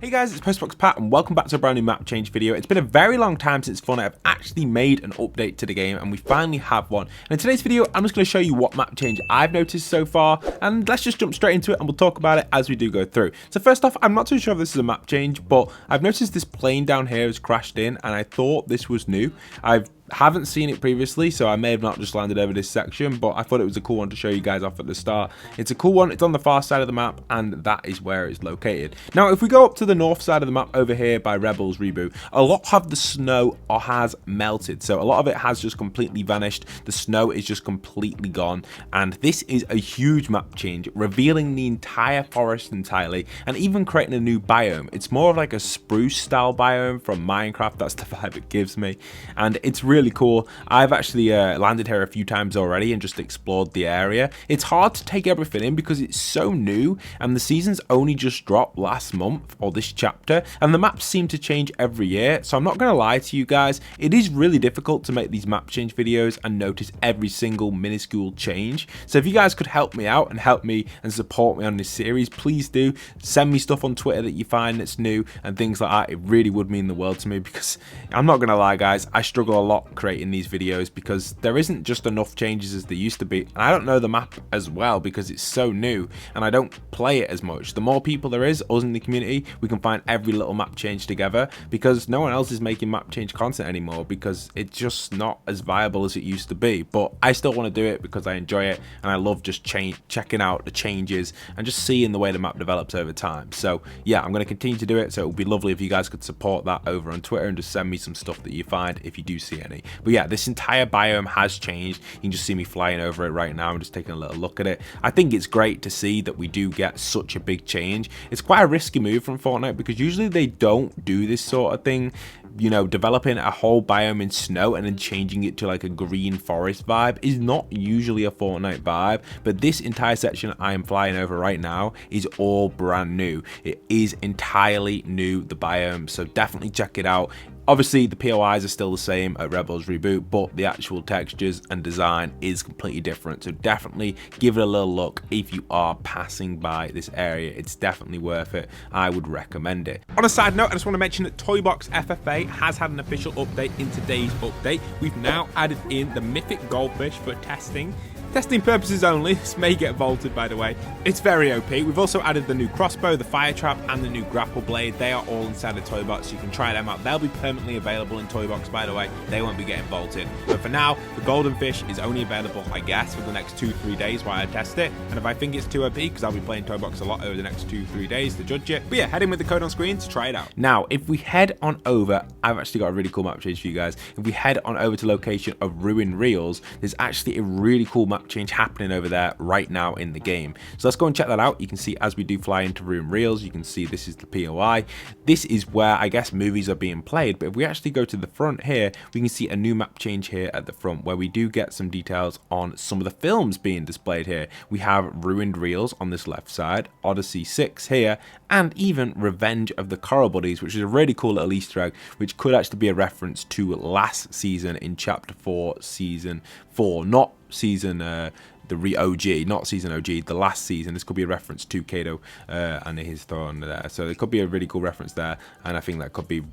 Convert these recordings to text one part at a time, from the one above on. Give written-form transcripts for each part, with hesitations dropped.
Hey guys, it's Postbox Pat and welcome back to a brand new map change video. It's been a very long time since Fortnite have actually made an update to the game and we finally have one. And in today's video, I'm just going to show you what map change I've noticed so far, and let's just jump straight into it and we'll talk about it as we do go through. So first off, I'm not too sure if this is a map change, but I've noticed this plane down here has crashed in and I thought this was new. I haven't seen it previously, so I may have not just landed over this section, but I thought it was a cool one to show you guys off at the start. It's a cool one. It's on the far side of the map and that is where it's located. Now if we go up to the north side of the map over here by Rebels Reboot, a lot of the snow has melted, so a lot of it has just completely vanished. The snow is just completely gone, and this is a huge map change, revealing the entire forest entirely and even creating a new biome. It's more of like a spruce style biome from Minecraft. That's the vibe it gives me, and it's really cool. I've actually landed here a few times already and just explored the area. It's hard to take everything in because it's so new and the season's only just dropped last month, or this chapter, and the maps seem to change every year. So I'm not going to lie to you guys, it is really difficult to make these map change videos and notice every single minuscule change. So if you guys could help me out and help me and support me on this series, please do. Send me stuff on Twitter that you find that's new and things like that. It really would mean the world to me, because I'm not going to lie guys, I struggle a lot creating these videos because there isn't just enough changes as there used to be, and I don't know the map as well because it's so new and I don't play it as much. The more people there is, us in the community, we can find every little map change together, because no one else is making map change content anymore because it's just not as viable as it used to be. But I still want to do it because I enjoy it and I love just checking out the changes and just seeing the way the map develops over time. So yeah, I'm going to continue to do it, so it would be lovely if you guys could support that over on Twitter and just send me some stuff that you find if you do see any. But yeah, this entire biome has changed. You can just see me flying over it right now. I'm just taking a little look at it. I think it's great to see that we do get such a big change. It's quite a risky move from Fortnite because usually they don't do this sort of thing. You know, developing a whole biome in snow and then changing it to like a green forest vibe is not usually a Fortnite vibe, but this entire section I am flying over right now is all brand new. It is entirely new, the biome, so definitely check it out. Obviously the POIs are still the same at Rebels Reboot, but the actual textures and design is completely different, so definitely give it a little look if you are passing by this area. It's definitely worth it. I would recommend it. On a side note, I just want to mention that Box FFA has had an official update in today's update. We've now added in the mythic goldfish for testing purposes only. This may get vaulted, by the way. It's very OP. We've also added the new crossbow, the fire trap, and the new grapple blade. They are all inside the toy box, so you can try them out. They'll be permanently available in toy box, by the way. They won't be getting vaulted. But for now, the golden fish is only available, I guess, for the next 2-3 days while I test it. And if I think it's too OP, because I'll be playing toy box a lot over the next 2-3 days to judge it. But yeah, head in with the code on screen to try it out. Now, if we head on over, I've actually got a really cool map change for you guys. If we head on over to location of Ruined Reels, there's actually a really cool map change happening over there right now in the game. So let's go and check that out. You can see as we do fly into Ruined Reels, you can see this is the POI. This is where I guess movies are being played, but if we actually go to the front here, we can see a new map change here at the front where we do get some details on some of the films being displayed here. We have Ruined Reels on this left side, Odyssey 6 here, and even Revenge of the Coral Buddies, which is a really cool little Easter egg, which could actually be a reference to last season in Chapter 4, Season 4, not season the OG, not season OG, the last season. This could be a reference to Kato and his throne there, so it could be a really cool reference there, and I think that could be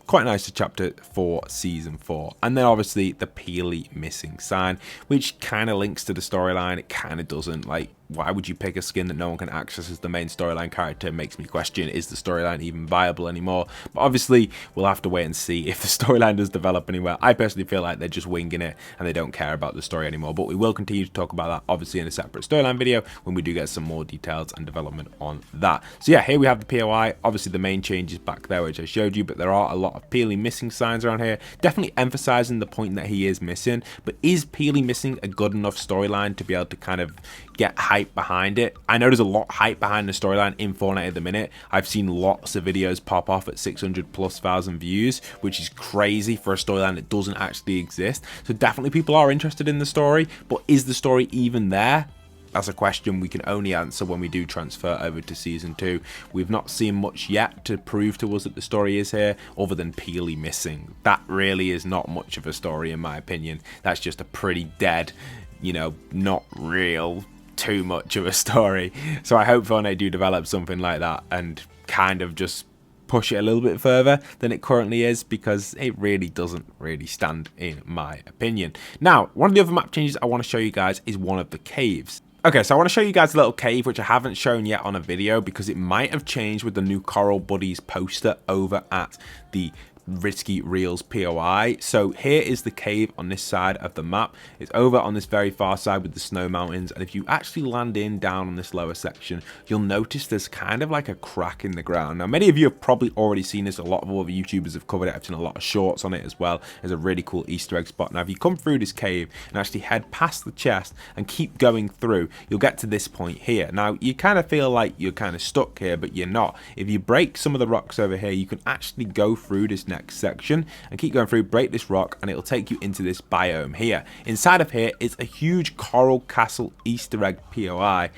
quite nice to Chapter 4, Season 4. And then obviously the Peely missing sign, which kind of links to the storyline. It kind of doesn't. Like, why would you pick a skin that no one can access as the main storyline character? It makes me question, is the storyline even viable anymore? But obviously we'll have to wait and see if the storyline does develop anywhere. I personally feel like they're just winging it and they don't care about the story anymore, but we will continue to talk about that obviously in a separate storyline video when we do get some more details and development on that. So yeah, here we have the POI. Obviously the main change is back there, which I showed you, but there are a lot of Peely missing signs around here, definitely emphasizing the point that he is missing. But is Peely missing a good enough storyline to be able to kind of get hype behind it? I know there's a lot of hype behind the storyline in Fortnite at the minute. I've seen lots of videos pop off at 600,000+ views, which is crazy for a storyline that doesn't actually exist. So definitely people are interested in the story, but is the story even there? That's a question we can only answer when we do transfer over to Season 2. We've not seen much yet to prove to us that the story is here, other than Peely missing. That really is not much of a story in my opinion. That's just a pretty dead, you know, not real, too much of a story. So I hope Fortnite do develop something like that and kind of just push it a little bit further than it currently is, because it really doesn't really stand in my opinion. Now, one of the other map changes I want to show you guys is one of the caves. Okay, so I want to show you guys a little cave which I haven't shown yet on a video because it might have changed with the new Coral Buddies poster over at the Risky Reels POI. So here is the cave on this side of the map. It's over on this very far side with the snow mountains, and if you actually land in down on this lower section, you'll notice there's kind of like a crack in the ground. Now, many of you have probably already seen this. A lot of other YouTubers have covered it. I've seen a lot of shorts on it as well. There's a really cool Easter egg spot. Now, if you come through this cave and actually head past the chest and keep going through, you'll get to this point here. Now, you kind of feel like you're kind of stuck here, but you're not. If you break some of the rocks over here, you can actually go through this next section and keep going through, break this rock, and it'll take you into this biome here. Inside of here is a huge Coral Castle Easter egg POI,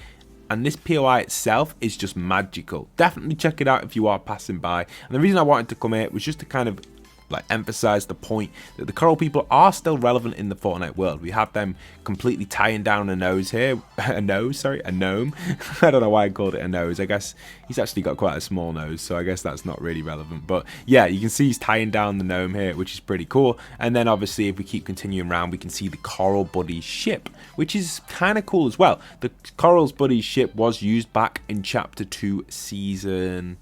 and this POI itself is just magical. Definitely check it out if you are passing by. And the reason I wanted to come here was just to kind of like emphasize the point that the coral people are still relevant in the Fortnite world. We have them completely tying down a nose here, a gnome. I don't know why I called it a nose. I guess he's actually got quite a small nose, so I guess that's not really relevant. But yeah, you can see he's tying down the gnome here, which is pretty cool. And then obviously if we keep continuing around, we can see the Coral Buddies ship, which is kind of cool as well. The Coral Buddies ship was used back in Chapter 2 Season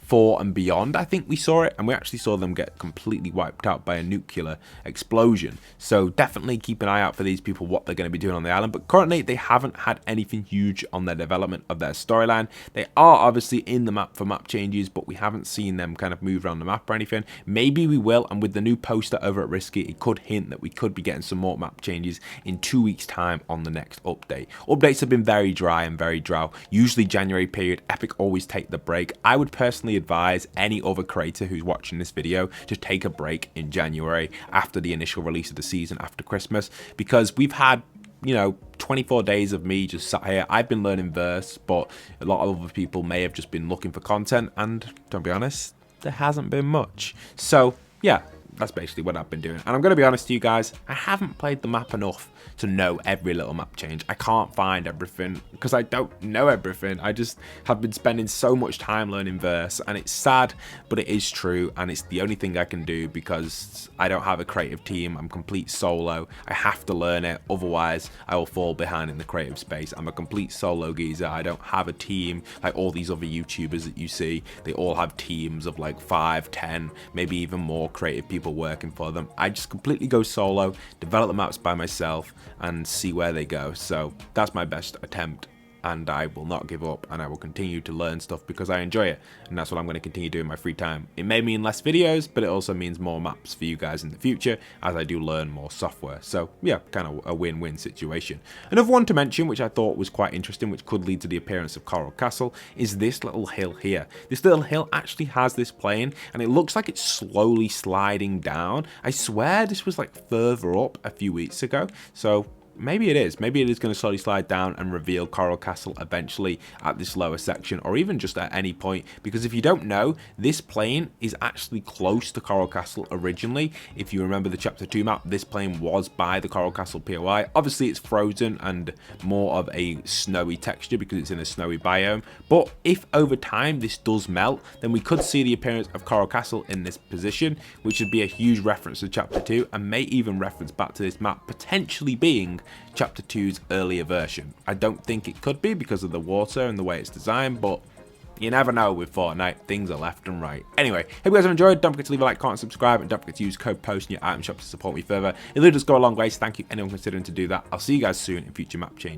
4 and beyond. I think we saw it, and we actually saw them get completely wiped out by a nuclear explosion. So definitely keep an eye out for these people, what they're going to be doing on the island. But currently they haven't had anything huge on their development of their storyline. They are obviously in the map for map changes, but we haven't seen them kind of move around the map or anything. Maybe we will, and with the new poster over at Risky, it could hint that we could be getting some more map changes in 2 weeks time on the next update. Updates have been very dry and very drought. Usually January period, Epic always take the break. I would personally advise any other creator who's watching this video to take a break in January after the initial release of the season after Christmas, because we've had, you know, 24 days of me just sat here. I've been learning verse, but a lot of other people may have just been looking for content, and don't be honest, there hasn't been much. So yeah, that's basically what I've been doing. And I'm going to be honest to you guys, I haven't played the map enough to know every little map change. I can't find everything because I don't know everything. I just have been spending so much time learning verse, and it's sad, but it is true, and it's the only thing I can do because I don't have a creative team. I'm complete solo. I have to learn it, otherwise I will fall behind in the creative space. I'm a complete solo geezer. I don't have a team like all these other YouTubers that you see. They all have teams of like 5, 10, maybe even more creative people working for them. I just completely go solo, develop the maps by myself, and see where they go. So that's my best attempt, and I will not give up, and I will continue to learn stuff because I enjoy it, and that's what I'm going to continue doing in my free time. It may mean less videos, but it also means more maps for you guys in the future as I do learn more software. So yeah, kind of a win-win situation. Another one to mention, which I thought was quite interesting, which could lead to the appearance of Coral Castle, is this little hill here. This little hill actually has this plane, and it looks like it's slowly sliding down. I swear this was like further up a few weeks ago, so maybe it is. Maybe it is going to slowly slide down and reveal Coral Castle eventually at this lower section, or even just at any point. Because if you don't know, this plane is actually close to Coral Castle originally. If you remember the Chapter 2 map, this plane was by the Coral Castle POI. Obviously, it's frozen and more of a snowy texture because it's in a snowy biome. But if over time this does melt, then we could see the appearance of Coral Castle in this position, which would be a huge reference to Chapter 2 and may even reference back to this map potentially being Chapter 2's earlier version. I don't think it could be because of the water and the way it's designed, but you never know with Fortnite. Things are left and right. Anyway, hope you guys have enjoyed. Don't forget to leave a like, comment, subscribe, and don't forget to use code POST in your item shop to support me further. It really does go a long way, so thank you anyone considering to do that. I'll see you guys soon in future map change.